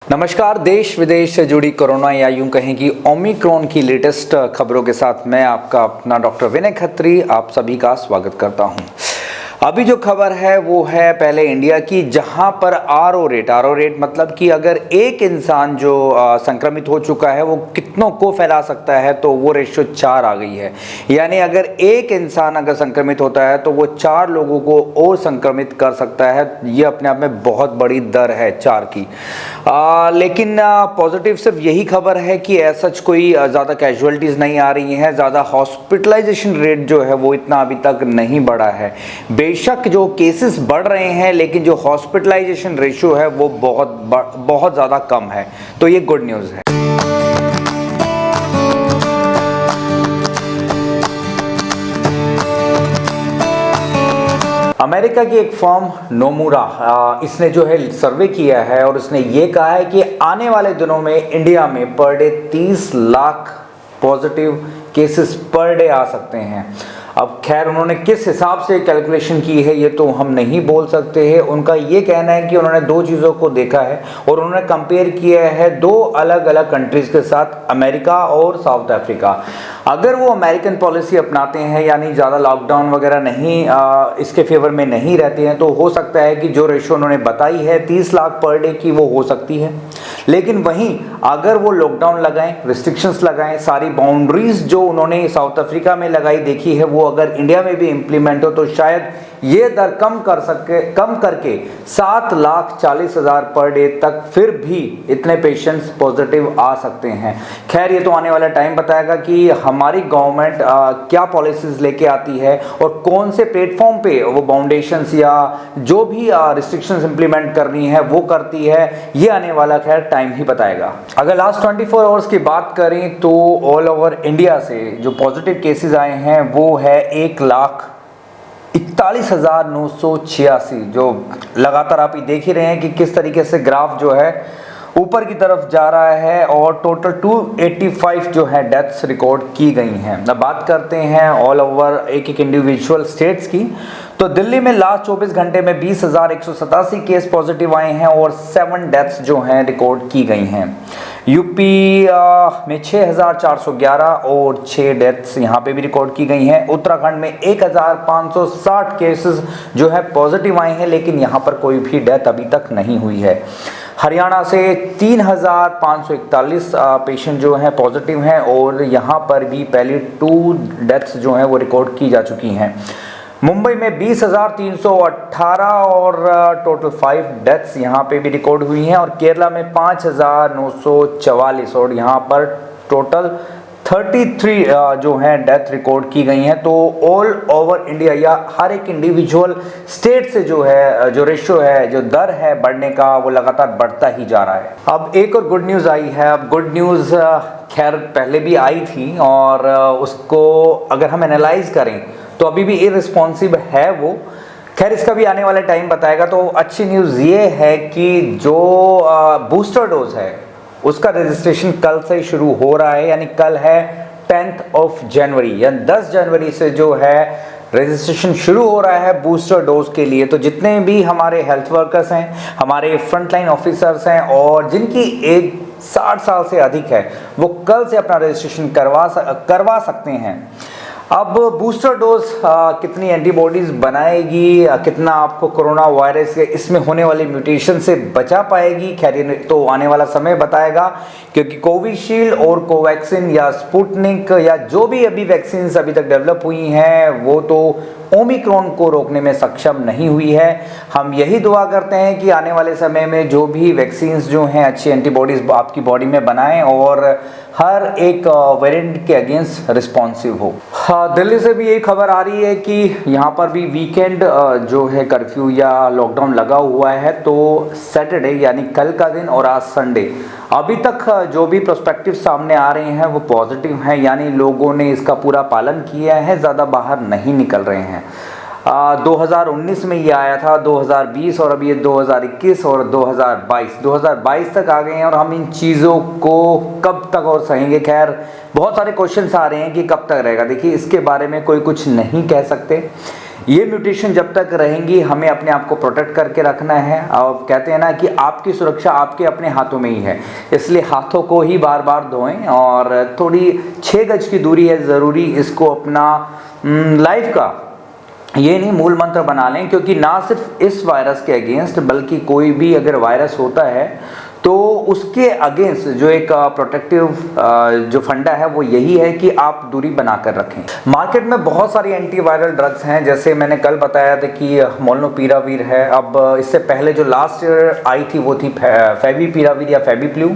नमस्कार। देश विदेश से जुड़ी कोरोना या यूं कहें कि ओमिक्रॉन की लेटेस्ट खबरों के साथ मैं आपका अपना डॉक्टर विनय खत्री आप सभी का स्वागत करता हूं। अभी जो खबर है वो है पहले इंडिया की, जहां पर आरओ रेट मतलब कि अगर एक इंसान जो संक्रमित हो चुका है वो कितनों को फैला सकता है, तो वो रेशियो 4 आ गई है। यानी अगर एक इंसान अगर संक्रमित होता है तो वो 4 लोगों को और संक्रमित कर सकता है। ये अपने आप में बहुत बड़ी दर है 4 की। लेकिन पॉजिटिव सिर्फ यही खबर है कि ऐसा कोई ज़्यादा कैजुअलिटीज़ नहीं आ रही हैं, ज़्यादा हॉस्पिटलाइजेशन रेट जो है वो इतना अभी तक नहीं बढ़ा है। बेशक जो केसेस बढ़ रहे हैं लेकिन जो हॉस्पिटलाइजेशन रेशियो है वो बहुत ज़्यादा कम है, तो ये गुड न्यूज़ है। अमेरिका की एक फर्म नोमुरा इसने जो है सर्वे किया है और इसने ये कहा है कि आने वाले दिनों में इंडिया में per day 30 lakh positive cases per day आ सकते हैं। अब खैर उन्होंने किस हिसाब से कैलकुलेशन की है ये तो हम नहीं बोल सकते हैं। उनका ये कहना है कि उन्होंने 2 चीज़ों को देखा है और उन्होंने कंपेयर किया है 2 अलग अलग कंट्रीज़ के साथ, अमेरिका और साउथ अफ्रीका। अगर वो अमेरिकन पॉलिसी अपनाते हैं यानी ज़्यादा लॉकडाउन वगैरह नहीं इसके फेवर में नहीं रहते हैं, तो हो सकता है कि जो रेशो उन्होंने बताई है 30 लाख पर डे की वो हो सकती है। लेकिन वहीं अगर वो लॉकडाउन लगाएं, रिस्ट्रिक्शंस लगाएं, सारी बाउंड्रीज जो उन्होंने साउथ अफ्रीका में लगाई देखी है वो अगर इंडिया में भी इंप्लीमेंट हो तो शायद ये दर कम करके 7,40,000 पर डे तक फिर भी इतने पेशेंट्स पॉजिटिव आ सकते हैं। खैर ये तो आने वाला टाइम बताएगा कि हमारी गवर्नमेंट क्या पॉलिसीज लेके आती है और कौन से प्लेटफॉर्म पे वो बाउंडेशंस या जो भी रिस्ट्रिक्शंस इंप्लीमेंट करनी है वो करती है। ये आने वाला खैर टाइम ही बताएगा। अगर लास्ट 24 आवर्स की बात करें तो ऑल ओवर इंडिया से जो पॉजिटिव केसेस आए हैं वो है 1,41,986, जो लगातार आप ही देख ही रहे हैं कि किस तरीके से ग्राफ जो है ऊपर की तरफ जा रहा है और टोटल 285 जो है डेथ्स रिकॉर्ड की गई हैं। अब बात करते हैं ऑल ओवर एक इंडिविजुअल स्टेट्स की, तो दिल्ली में लास्ट 24 घंटे में 20,187 केस पॉजिटिव आए हैं और 7 डेथ्स जो हैं रिकॉर्ड की गई हैं। यूपी में 6,411 और 6 डेथ्स यहाँ पे भी रिकॉर्ड की गई हैं। उत्तराखंड में 1,560 केसेस जो है पॉजिटिव आए हैं लेकिन यहाँ पर कोई भी डेथ अभी तक नहीं हुई है। हरियाणा से 3,541 पेशेंट जो हैं पॉजिटिव हैं और यहाँ पर भी पहली 2 डेथ्स जो हैं वो रिकॉर्ड की जा चुकी हैं। मुंबई में 20,318 और टोटल 5 डेथ्स यहाँ पे भी रिकॉर्ड हुई हैं और केरला में 5,944 और यहाँ पर टोटल 33 जो हैं डेथ रिकॉर्ड की गई हैं। तो ऑल ओवर इंडिया या हर एक इंडिविजुअल स्टेट से जो है जो रेशियो है जो दर है बढ़ने का वो लगातार बढ़ता ही जा रहा है। अब एक और गुड न्यूज़ आई है। अब गुड न्यूज़ खैर पहले भी आई थी और उसको अगर हम एनालाइज करें तो अभी भी इररिस्पॉन्सिव है वो। खैर इसका भी आने वाला टाइम बताएगा। तो अच्छी न्यूज़ ये है कि जो बूस्टर डोज है उसका रजिस्ट्रेशन कल से शुरू हो रहा है, यानी कल है 10 जनवरी यानी 10 जनवरी से जो है रजिस्ट्रेशन शुरू हो रहा है बूस्टर डोज के लिए। तो जितने भी हमारे हेल्थ वर्कर्स हैं, हमारे फ्रंटलाइन ऑफिसर्स हैं और जिनकी एज 60 साल से अधिक है वो कल से अपना रजिस्ट्रेशन करवा सकते हैं। अब बूस्टर डोज कितनी एंटीबॉडीज बनाएगी, कितना आपको कोरोना वायरस या इसमें होने वाले म्यूटेशन से बचा पाएगी, खैर ये तो आने वाला समय बताएगा। क्योंकि कोविशील्ड और कोवैक्सिन या स्पुतनिक या जो भी अभी वैक्सीन अभी तक डेवलप हुई हैं वो तो ओमिक्रॉन को रोकने में सक्षम नहीं हुई है। हम यही दुआ करते हैं कि आने वाले समय में जो भी वैक्सीन्स जो हैं अच्छी एंटीबॉडीज आपकी बॉडी में बनाएं और हर एक वेरिएंट के अगेंस्ट रिस्पॉन्सिव हो। दिल्ली से भी ये खबर आ रही है कि यहाँ पर भी वीकेंड जो है कर्फ्यू या लॉकडाउन लगा हुआ है। तो सैटरडे यानी कल का दिन और आज संडे अभी तक जो भी प्रोस्पेक्टिव सामने आ रहे हैं वो पॉजिटिव हैं, यानी लोगों ने इसका पूरा पालन किया है, ज़्यादा बाहर नहीं निकल रहे हैं। 2019 में ये आया था, 2020 और अभी ये 2021 और 2022 तक आ गए हैं और हम इन चीज़ों को कब तक और सहेंगे। खैर बहुत सारे क्वेश्चंस आ रहे हैं कि कब तक रहेगा। देखिए इसके बारे में कोई कुछ नहीं कह सकते। ये म्यूटेशन जब तक रहेंगी हमें अपने आप को प्रोटेक्ट करके रखना है। और कहते हैं ना कि आपकी सुरक्षा आपके अपने हाथों में ही है, इसलिए हाथों को ही बार बार धोएं और थोड़ी 6 गज की दूरी है ज़रूरी, इसको अपना लाइफ का ये नहीं मूल मंत्र बना लें, क्योंकि ना सिर्फ इस वायरस के अगेंस्ट बल्कि कोई भी अगर वायरस होता है तो उसके अगेंस्ट जो एक प्रोटेक्टिव जो फंडा है वो यही है कि आप दूरी बनाकर रखें। मार्केट में बहुत सारी एंटीवायरल ड्रग्स हैं, जैसे मैंने कल बताया था कि मोलनुपिराविर है, अब इससे पहले जो लास्ट ईयर आई थी वो थी फेविपिराविर या फेविप्लू,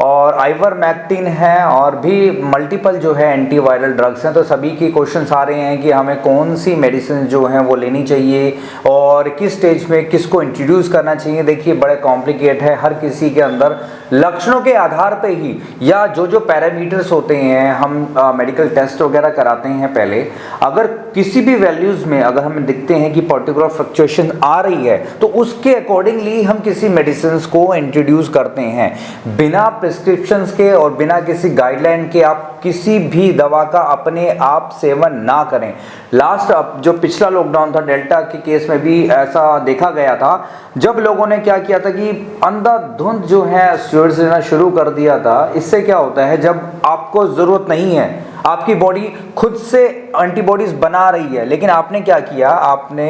और आइवरमेक्टिन है, और भी मल्टीपल जो है एंटीवायरल ड्रग्स हैं। तो सभी के क्वेश्चंस आ रहे हैं कि हमें कौन सी मेडिसिन जो हैं वो लेनी चाहिए और किस स्टेज में किसको इंट्रोड्यूस करना चाहिए। देखिए बड़े कॉम्प्लिकेट है, हर किसी के अंदर लक्षणों के आधार पे ही या जो जो पैरामीटर्स होते हैं, हम मेडिकल टेस्ट वगैरह कराते हैं पहले, अगर किसी भी वैल्यूज में अगर हमें दिखते हैं कि पर्टिकुलर फ्लक्चुएशन आ रही है तो उसके अकॉर्डिंगली हम किसी मेडिसिन को इंट्रोड्यूस करते हैं। बिना प्रिस्क्रिप्शंस के और बिना किसी गाइडलाइन के आप किसी भी दवा का अपने आप सेवन ना करें। लास्ट जो पिछला लॉकडाउन था डेल्टा के केस में भी ऐसा देखा गया था, जब लोगों ने क्या किया था कि अंधाधुंध जो है स्टेरॉइड्स लेना शुरू कर दिया था। इससे क्या होता है, जब आपको जरूरत नहीं है, आपकी बॉडी खुद से एंटीबॉडीज बना रही है, लेकिन आपने क्या किया, आपने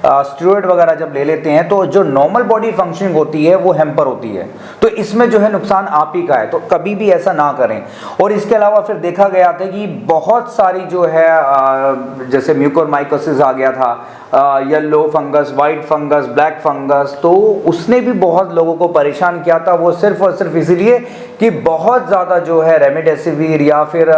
स्टेरॉइड वगैरह जब ले लेते हैं तो जो नॉर्मल बॉडी फंक्शनिंग होती है वो हैम्पर होती है, तो इसमें जो है नुकसान आप ही का है। तो कभी भी ऐसा ना करें। और इसके अलावा फिर देखा गया था कि बहुत सारी जो है जैसे म्यूकोरमाइकोसिस आ गया था, yellow fungus, white fungus, black fungus, तो उसने भी बहुत लोगों को परेशान किया था। वो सिर्फ और सिर्फ इसीलिए कि बहुत ज़्यादा जो है रेमडेसिविर या फिर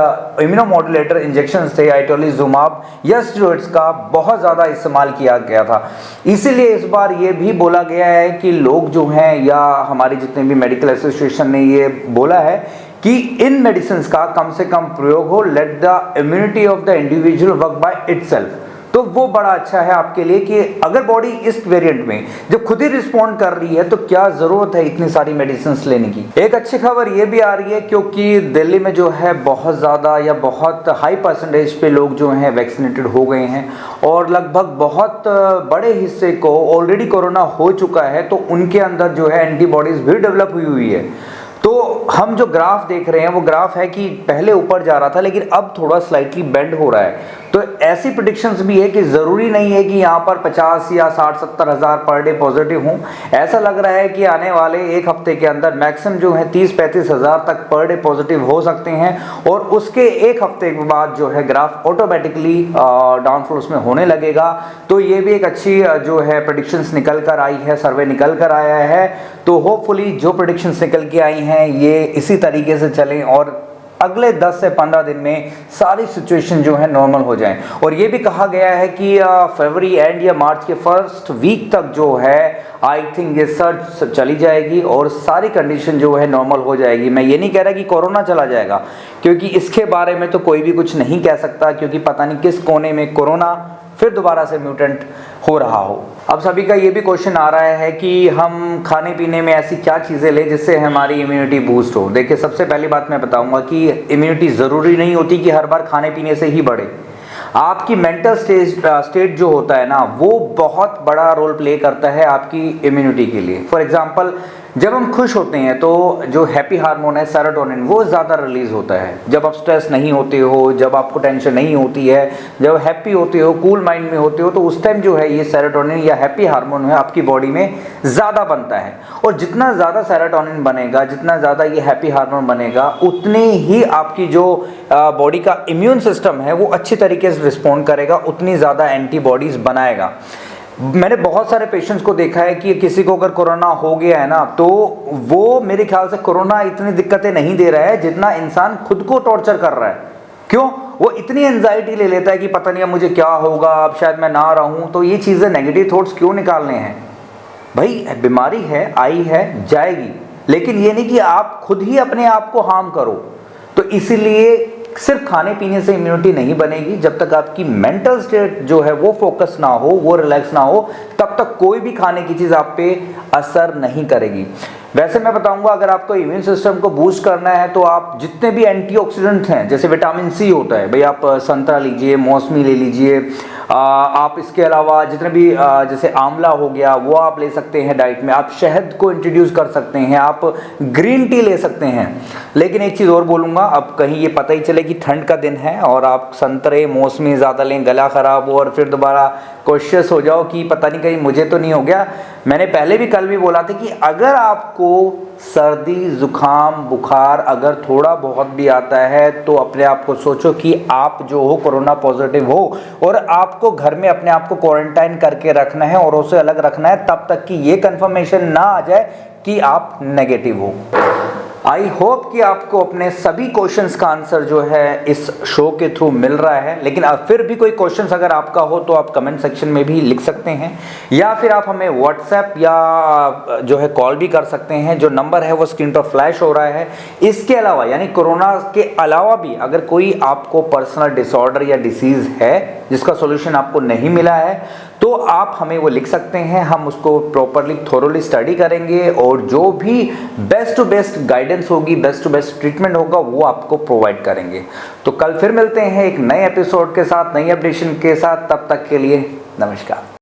इम्यूनोमॉड्यूलेटर इंजेक्शन थे, आइटोलिजुमाब या स्टेरॉइड्स का बहुत ज़्यादा इस्तेमाल किया गया था। इसीलिए इस बार ये भी बोला गया है कि लोग जो हैं या हमारी जितने भी मेडिकल एसोसिएशन ने ये बोला है कि इन मेडिसिन का कम से कम प्रयोग हो, let the immunity of the individual work by itself. तो वो बड़ा अच्छा है आपके लिए कि अगर बॉडी इस वेरिएंट में जब खुद ही रिस्पॉन्ड कर रही है तो क्या जरूरत है इतनी सारी मेडिसिन लेने की। एक अच्छी खबर ये भी आ रही है क्योंकि दिल्ली में जो है बहुत ज़्यादा या बहुत हाई परसेंटेज पे लोग जो हैं वैक्सीनेटेड हो गए हैं और लगभग बहुत बड़े हिस्से को ऑलरेडी कोरोना हो चुका है, तो उनके अंदर जो है एंटीबॉडीज भी डेवलप हुई है। तो हम जो ग्राफ देख रहे हैं वो ग्राफ है कि पहले ऊपर जा रहा था लेकिन अब थोड़ा स्लाइटली बेंड हो रहा है। तो ऐसी प्रेडिक्शंस भी है कि ज़रूरी नहीं है कि यहाँ पर 50 या 60-70 हज़ार पर डे पॉजिटिव हों। ऐसा लग रहा है कि आने वाले एक हफ्ते के अंदर मैक्सिमम जो है 30-35 हज़ार तक पर डे पॉजिटिव हो सकते हैं, और उसके एक हफ्ते के बाद जो है ग्राफ ऑटोमेटिकली डाउनफॉल उसमें होने लगेगा। तो ये भी एक अच्छी जो है प्रेडिक्शंस निकल कर आई है, सर्वे निकल कर आया है। तो होपफुली जो प्रेडिक्शंस निकल के आई हैं ये इसी तरीके से चलें और अगले 10 से 15 दिन में सारी सिचुएशन जो है नॉर्मल हो जाए। और ये भी कहा गया है कि फरवरी एंड या मार्च के फर्स्ट वीक तक जो है आई थिंक ये सर्च चली जाएगी और सारी कंडीशन जो है नॉर्मल हो जाएगी। मैं ये नहीं कह रहा कि कोरोना चला जाएगा, क्योंकि इसके बारे में तो कोई भी कुछ नहीं कह सकता, क्योंकि पता नहीं किस कोने में कोरोना फिर दोबारा से म्यूटेंट हो रहा हो। अब सभी का ये भी क्वेश्चन आ रहा है कि हम खाने पीने में ऐसी क्या चीज़ें लें जिससे हमारी इम्यूनिटी बूस्ट हो। देखिए सबसे पहली बात मैं बताऊंगा कि इम्यूनिटी ज़रूरी नहीं होती कि हर बार खाने पीने से ही बढ़े। आपकी मेंटल स्टेट जो होता है ना वो बहुत बड़ा रोल प्ले करता है आपकी इम्यूनिटी के लिए। फॉर एग्जांपल जब हम खुश होते हैं तो जो हैप्पी हार्मोन है सेरोटोनिन वो ज़्यादा रिलीज होता है। जब आप स्ट्रेस नहीं होते हो, जब आपको टेंशन नहीं होती है, जब हैप्पी होते हो, कूल माइंड में होते हो, तो उस टाइम जो है ये सेरोटोनिन या हैप्पी हार्मोन है आपकी बॉडी में ज़्यादा बनता है। और जितना ज़्यादा सेरोटोनिन बनेगा, जितना ज़्यादा ये हैप्पी हार्मोन बनेगा, उतने ही आपकी जो बॉडी का इम्यून सिस्टम है वो अच्छी तरीके से रिस्पॉन्ड करेगा, उतनी ज़्यादा एंटीबॉडीज़ बनाएगा। मैंने बहुत सारे पेशेंट्स को देखा है कि किसी को अगर कोरोना हो गया है ना तो वो मेरे ख्याल से कोरोना इतनी दिक्कतें नहीं दे रहा है जितना इंसान खुद को टॉर्चर कर रहा है। क्यों? वो इतनी एंजाइटी ले लेता है कि पता नहीं अब मुझे क्या होगा, अब शायद मैं ना रहूं। तो ये चीज़ें नेगेटिव थॉट्स क्यों निकालने हैं भाई? बीमारी है, आई है, जाएगी, लेकिन ये नहीं कि आप खुद ही अपने आप को हार्म करो। तो इसीलिए सिर्फ खाने पीने से इम्यूनिटी नहीं बनेगी। जब तक आपकी मेंटल स्टेट जो है वो फोकस ना हो, वो रिलैक्स ना हो, तब तक कोई भी खाने की चीज़ आप पे असर नहीं करेगी। वैसे मैं बताऊंगा अगर आपको इम्यून सिस्टम को बूस्ट करना है तो आप जितने भी एंटीऑक्सीडेंट हैं, जैसे विटामिन सी होता है भाई, आप संतरा लीजिए, मौसमी ले लीजिए, आप इसके अलावा जितने भी जैसे आंवला हो गया वो आप ले सकते हैं डाइट में, आप शहद को इंट्रोड्यूस कर सकते हैं, आप ग्रीन टी ले सकते हैं। लेकिन एक चीज़ और बोलूँगा, अब कहीं ये पता ही चले कि ठंड का दिन है और आप संतरे मौसमी ज़्यादा लें, गला ख़राब हो और फिर दोबारा कॉन्शियस हो जाओ कि पता नहीं कहीं मुझे तो नहीं हो गया। मैंने पहले भी कल भी बोला था कि अगर आपको सर्दी जुकाम बुखार अगर थोड़ा बहुत भी आता है तो अपने आप को सोचो कि आप जो हो कोरोना पॉजिटिव हो और आपको घर में अपने आप को क्वारंटाइन करके रखना है और उसे अलग रखना है तब तक कि ये कंफर्मेशन ना आ जाए कि आप नेगेटिव हो। आई होप कि आपको अपने सभी क्वेश्चंस का आंसर जो है इस शो के थ्रू मिल रहा है। लेकिन फिर भी कोई क्वेश्चंस अगर आपका हो तो आप कमेंट सेक्शन में भी लिख सकते हैं या फिर आप हमें व्हाट्सएप या जो है कॉल भी कर सकते हैं। जो नंबर है वो स्क्रीन पर फ्लैश हो रहा है। इसके अलावा यानी कोरोना के अलावा भी अगर कोई आपको पर्सनल डिसऑर्डर या डिसीज है जिसका सॉल्यूशन आपको नहीं मिला है तो आप हमें वो लिख सकते हैं, हम उसको प्रॉपरली थोरोली स्टडी करेंगे और जो भी बेस्ट टू बेस्ट गाइडेंस होगी, बेस्ट टू बेस्ट ट्रीटमेंट होगा वो आपको प्रोवाइड करेंगे। तो कल फिर मिलते हैं एक नए एपिसोड के साथ, नई अपडेशन के साथ। तब तक के लिए नमस्कार।